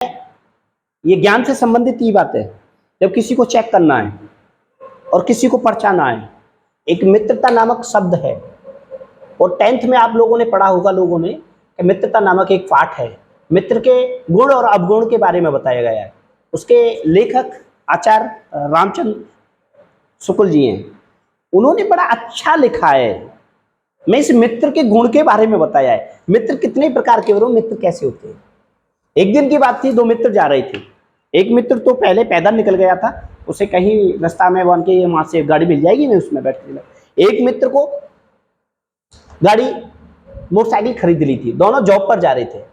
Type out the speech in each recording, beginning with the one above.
ये ज्ञान से संबंधित ये बात है। जब किसी को चेक करना है और किसी को परचाना है, एक मित्रता नामक शब्द है। और 10th में आप लोगों ने पढ़ा होगा लोगों ने कि मित्रता नामक एक पाठ है। मित्र के गुण और अवगुण के बारे में बताया गया है। उसके लेखक आचार्य रामचंद्र शुक्ल जी हैं। उन्होंने बड़ा अच्छा लिखा है। मैं इस मित्र के गुण के बारे में बताया है। मित्र कितने प्रकार के और मित्र कैसे होते हैं। एक दिन की बात थी, दो मित्र जा रहे थे। एक मित्र तो पहले पैदल निकल गया था, उसे कहीं रास्ता में बन के वहां से गाड़ी मिल जाएगी, मैं उसमें बैठ के। एक मित्र को गाड़ी मोटरसाइकिल खरीद ली थी। दोनों जॉब पर जा रहे थे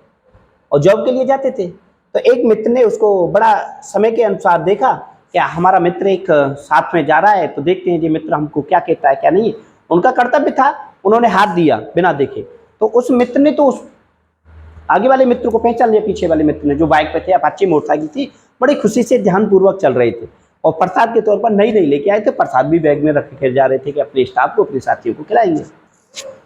और जॉब के लिए जाते थे। तो एक मित्र ने उसको बड़ा समय के अनुसार देखा कि हमारा मित्र एक साथ में जा रहा है, तो देखते हैं ये मित्र हमको क्या कहता है क्या नहीं। उनका कर्तव्य था, उन्होंने हाथ दिया बिना देखे। तो उस मित्र ने तो उस आगे वाले मित्र को पहचान लिया। पीछे वाले मित्र ने, जो बाइक पे थे, अपाची मोटरसाइकिल थी, बड़ी खुशी से ध्यानपूर्वक चल रहे थे और प्रसाद के तौर पर नई लेके आए थे। प्रसाद भी बैग में रख के जा रहे थे कि अपने स्टाफ को, अपने साथियों को खिलाएंगे।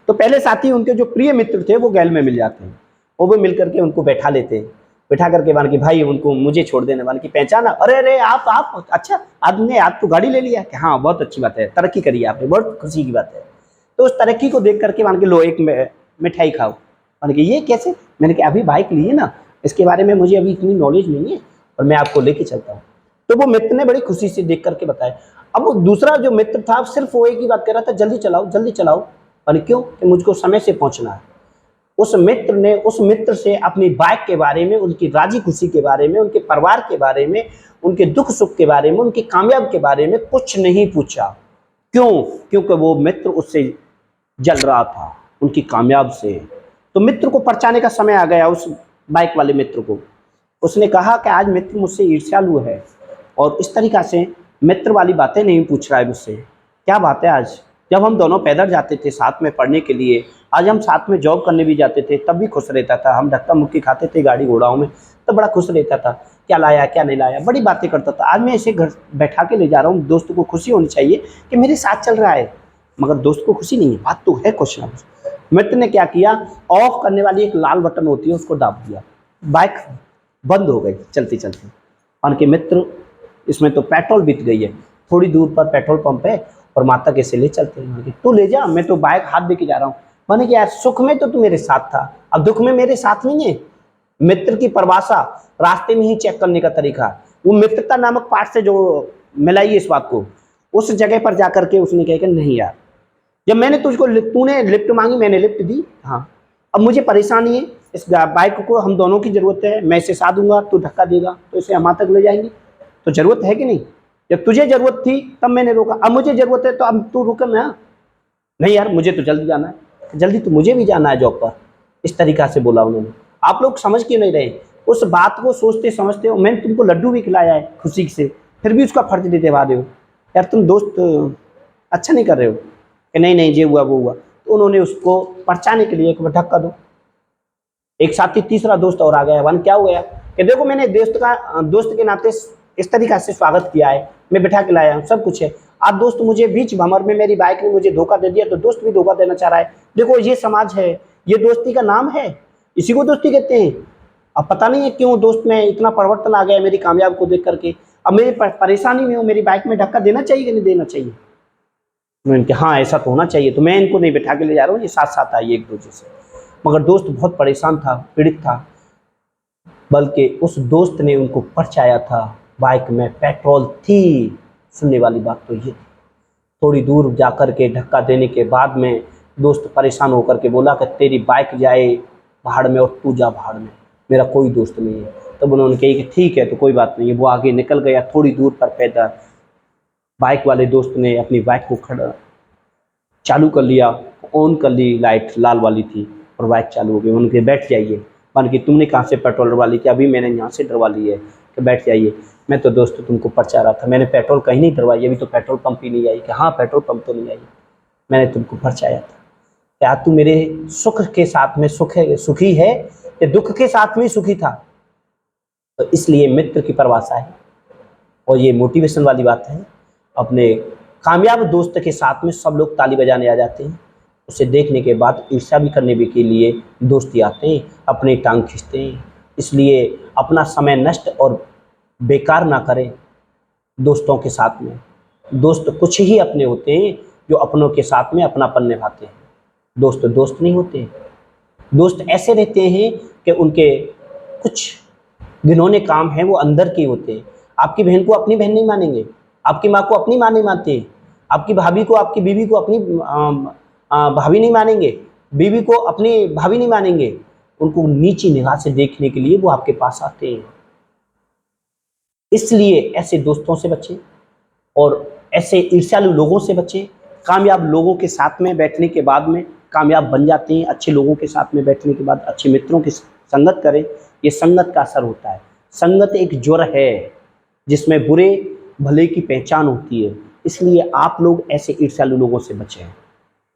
तो पहले साथी उनके जो प्रिय मित्र थे वो गैल में मिल जाते हैं, वो भी मिल करके उनको बैठा लेते हैं। बैठा करके मान की भाई उनको मुझे छोड़ देने, मान की पहचाना, अरे अरे आप अच्छा आदमी, आप तो गाड़ी ले लिया कि हाँ बहुत अच्छी बात है, तरक्की करी आपने, बहुत खुशी की बात है। तो उस तरक्की को देख करके मान के लो एक मिठाई खाओ। मैंने कहा ये कैसे? मैंने कहा अभी बाइक ली है ना, इसके बारे में मुझे अभी इतनी नॉलेज नहीं है और मैं आपको लेके चलता हूँ। तो वो मित्र ने बड़ी खुशी से देख करके बताया। अब वो दूसरा जो मित्र था सिर्फ वो एक ही बात कह रहा था, जल्दी चलाओ जल्दी चलाओ। और क्यों? कि मुझको समय से पहुंचना है। उस मित्र ने उस मित्र से अपनी बाइक के बारे में, उनकी राजी खुशी के बारे में, उनके परिवार के बारे में, उनके दुख सुख के बारे में, उनकी कामयाब के बारे में कुछ नहीं पूछा। क्यों? क्योंकि वो मित्र उससे जल रहा था, उनकी कामयाब से। तो मित्र को परचाने का समय आ गया। उस बाइक वाले मित्र को उसने कहा कि आज मित्र मुझसे ईर्ष्यालु है और इस तरीका से मित्र वाली बातें नहीं पूछ रहा है मुझसे। क्या बात है? आज जब हम दोनों पैदल जाते थे साथ में पढ़ने के लिए, आज हम साथ में जॉब करने भी जाते थे, तब भी खुश रहता था। हम धक्का मुक्की खाते थे गाड़ी घोड़ाओं में, तब बड़ा खुश रहता था। क्या लाया क्या नहीं लाया, बड़ी बातें करता था। आज मैं इसे घर बैठा के ले जा रहा हूँ। दोस्त को खुशी होनी चाहिए कि मेरे साथ चल रहा है, मगर दोस्त को खुशी नहीं है। बात तो है कुछ ना कुछ। मित्र ने क्या किया, ऑफ करने वाली एक लाल बटन होती है, उसको दाब दिया। बाइक बंद हो गई चलती चलती। उनके मित्र, इसमें तो पेट्रोल बीत गई है, थोड़ी दूर पर पेट्रोल पंप है और माता कैसे ले चलते हैं। तू ले जा, मैं तो बाइक हाथ दे के जा रहा हूँ। मैंने कहा यार सुख में तो तू मेरे साथ था, अब दुख में मेरे साथ नहीं है। मित्र की परिभाषा रास्ते में ही चेक करने का तरीका, वो मित्रता नामक पाठ से जो मिलाई इस बात को, उस जगह पर जाकर के उसने कहा कि नहीं यार, जब मैंने तुझको तूने लिफ्ट मांगी, मैंने लिफ्ट दी, हाँ अब मुझे परेशानी है, इस बाइक को हम दोनों की जरूरत है। मैं इसे साथ दूंगा, तू धक्का देगा तो इसे हम तक ले जाएंगे। तो जरूरत है कि नहीं? जब तुझे जरूरत थी तब मैंने रोका, अब मुझे जरूरत है तो अब तू रुक ना। नहीं यार मुझे तो जल्दी जाना है। जल्दी तो मुझे भी जाना है जॉब पर। इस तरीका से बोला उन्होंने। आप लोग समझ क्यों नहीं रहे उस बात को? सोचते समझते हो। मैंने तुमको लड्डू भी खिलाया है खुशी से, फिर भी उसका फर्ज निभा रहे हो। यार तुम दोस्त अच्छा नहीं कर रहे हो कि नहीं नहीं ये हुआ वो हुआ। तो उन्होंने उसको परचाने के लिए एक धक्का दो। एक साथी तीसरा दोस्त और आ गया। वन क्या हो गया कि देखो मैंने दोस्त के नाते इस तरीका से स्वागत किया है, मैं बिठा के लाया हूँ, सब कुछ है। आप दोस्त मुझे बीच भंवर में मेरी बाइक ने मुझे धोखा दे दिया, तो दोस्त भी धोखा देना चाह रहा है। देखो ये समाज है, ये दोस्ती का नाम है, इसी को दोस्ती कहते हैं। अब पता नहीं है क्यों दोस्त में इतना परिवर्तन आ गया मेरी कामयाब को देख करके। अब मेरी परेशानी में हूँ, मेरी बाइक में धक्का देना चाहिए कि नहीं देना चाहिए? मैंने कहा हाँ ऐसा तो होना चाहिए, तो मैं इनको नहीं बैठा के ले जा रहा हूँ, ये साथ साथ आइए एक दूसरे से। मगर दोस्त बहुत परेशान था, पीड़ित था, बल्कि उस दोस्त ने उनको परचाया था। बाइक में पेट्रोल थी। सुनने वाली बात तो ये थी। थोड़ी दूर जाकर के धक्का देने के बाद में दोस्त परेशान होकर के बोला कि तेरी बाइक जाए भाड़ में और तू जा भाड़ में, मेरा कोई दोस्त नहीं है। तब उन्होंने कही कि ठीक है तो कोई बात नहीं है। वो आगे निकल गया थोड़ी दूर पर पैदल। बाइक वाले दोस्त ने अपनी बाइक को खड़ा चालू कर लिया, ऑन कर ली, लाइट लाल वाली थी और बाइक चालू हो गई। उनके बैठ जाइए। मान कि तुमने कहाँ से पेट्रोल डरवा ली? कि अभी मैंने यहाँ से डरवा ली है। कि बैठ जाइए। मैं तो दोस्त तुमको परचा रहा था, मैंने पेट्रोल कहीं नहीं डरवाई, अभी तो पेट्रोल पंप ही नहीं आई। कि हाँ पेट्रोल पंप तो नहीं आई, मैंने तुमको परचाया था। क्या तू मेरे सुख के साथ में सुखी है या दुख के साथ में सुखी था? तो इसलिए मित्र की परिभाषा है और ये मोटिवेशन वाली बात है। अपने कामयाब दोस्त के साथ में सब लोग ताली बजाने आ जाते हैं। उसे देखने के बाद ईर्ष्या भी करने भी के लिए दोस्ती आते हैं, अपनी टांग खींचते हैं। इसलिए अपना समय नष्ट और बेकार ना करें दोस्तों के साथ में। दोस्त कुछ ही अपने होते हैं जो अपनों के साथ में अपनापन निभाते हैं। दोस्त दोस्त नहीं होते। दोस्त ऐसे रहते हैं कि उनके कुछ घिनौने काम हैं वो अंदर के होते हैं। आपकी बहन को अपनी बहन नहीं मानेंगे, आपकी माँ को अपनी माँ नहीं मानते, आपकी भाभी को, आपकी बीवी को अपनी भाभी नहीं मानेंगे, बीवी को अपनी भाभी नहीं मानेंगे। उनको नीची निगाह से देखने के लिए वो आपके पास आते हैं। इसलिए ऐसे दोस्तों से बचें और ऐसे ईर्ष्यालु लोगों से बचें। कामयाब लोगों के साथ में बैठने के बाद में कामयाब बन जाते हैं। अच्छे लोगों के साथ में बैठने के बाद अच्छे मित्रों की संगत करें। ये संगत का असर होता है। संगत एक ज्वर है जिसमें बुरे भले की पहचान होती है। इसलिए आप लोग ऐसे ईर्ष्यालु लोगों से बचें।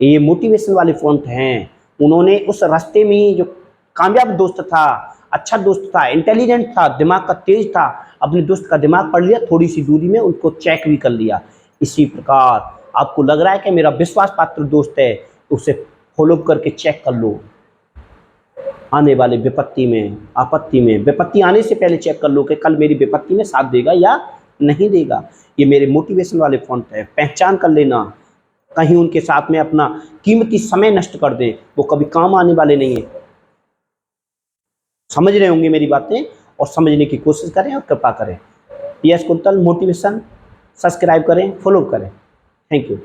ये मोटिवेशन वाले फ़ॉन्ट हैं। उन्होंने उस रास्ते में जो कामयाब दोस्त था, अच्छा दोस्त था, इंटेलिजेंट था, दिमाग का तेज था, अपने दोस्त का दिमाग पढ़ लिया, थोड़ी सी दूरी में उनको चेक भी कर लिया। इसी प्रकार आपको लग रहा है कि मेरा विश्वास पात्र दोस्त है, तो उसे फॉलो करके चेक कर लो। आने वाले विपत्ति में, आपत्ति में, विपत्ति आने से पहले चेक कर लो कि कल मेरी विपत्ति में साथ देगा या नहीं देगा। ये मेरे मोटिवेशन वाले फ़ॉन्ट है। पहचान कर लेना, कहीं उनके साथ में अपना कीमती समय नष्ट कर दें, वो कभी काम आने वाले नहीं है। समझ रहे होंगे मेरी बातें और समझने की कोशिश करें और कृपा करें। PS कुंतल मोटिवेशन सब्सक्राइब करें, फॉलो करें। Thank you.